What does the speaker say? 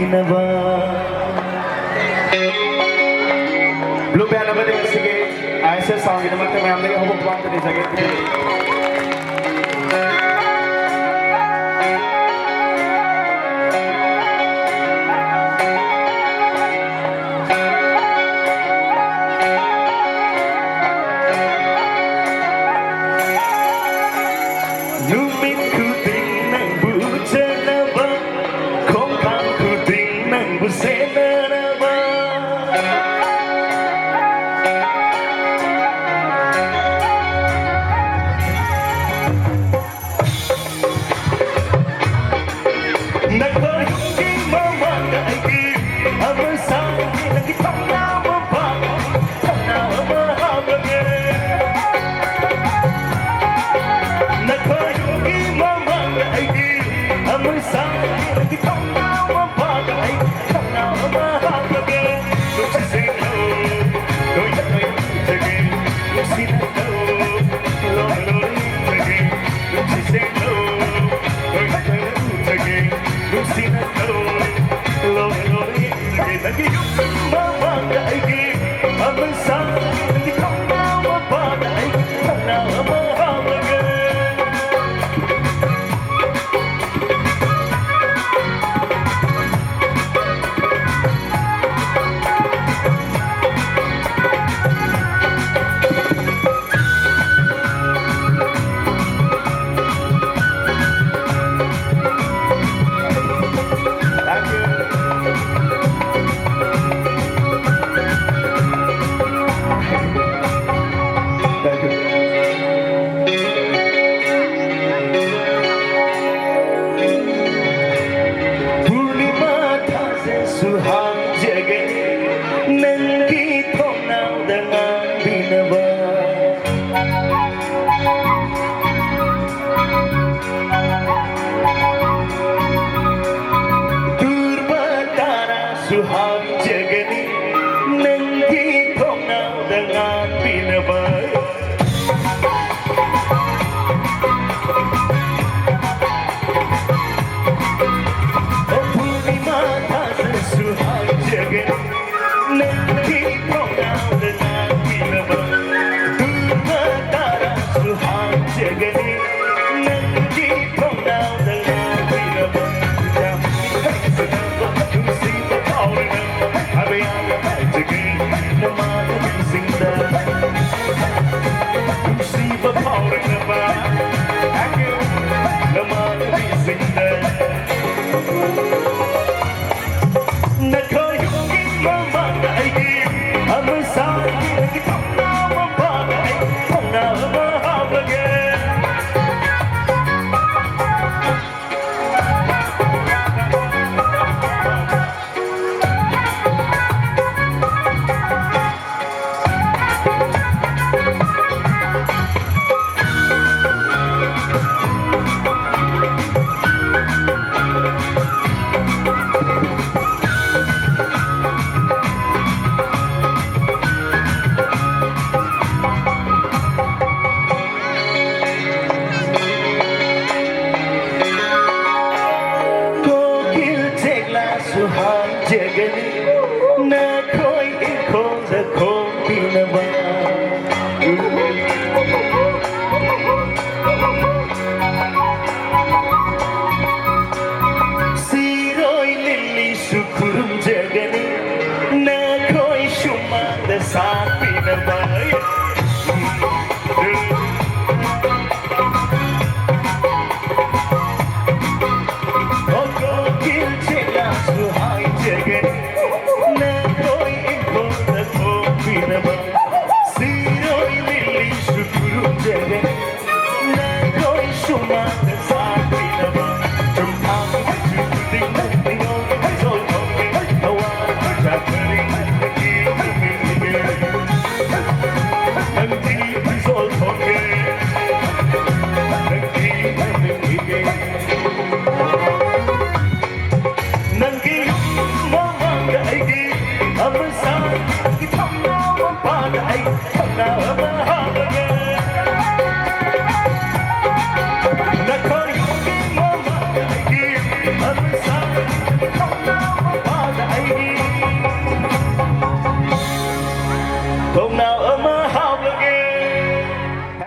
binaba. Blue band naman din sige. Ayos sa song naman tayo mayroon na hubog buwan din sa gitna. Lumit ko din ng buta na ba? Kompang ko din ng busena na ba? Nagpahinggi mamagaigib ang masang pinagitang na mababa na mahabagin. Nagpahinggi mamagaigib ang masang pinagitang na mababa na mahabagin. Nung sisingaw, do'y nagpahingin, nung sinagaw, lo'y naging. Nung sisingaw, do'y nagpahingin, nung sinagaw, lo'y naging. Nagiyong mamagaigib ang masang pinagitang na mababa na mahabagin. Suhang jagat nangkitong na dengan binaba. Durbatara suhang jagat nangkitong na dengan binaba. Suhang jagat nangkitong na dengan binaba. Durbatara suhang jagat nangkitong na dengan binaba. Musibah paulina abiyang jagat naman bisinda. Musibah paulina ba akin naman bisinda. Nagkayong mamagaigib ang masang pinagitang na mababay kung na mahabagin. Suhang jagat na ko'y ikong sa kong binaba. Siro'y lilisukurong jagat na ko'y sumanda sa binaba. Suhang jagat na ko'y ikong sa kong binaba. Siro'y lilisukurong jagat na ko'y sumanda sa binaba. Tumpang tututing na tingong isol kongin hawan pagkakaring nagiging nagiging isol kongin nagiging nangkiyong mamagaigib ang masang kitang na mababay kung na mahabagin. Nagkayong mamagaigib ang masang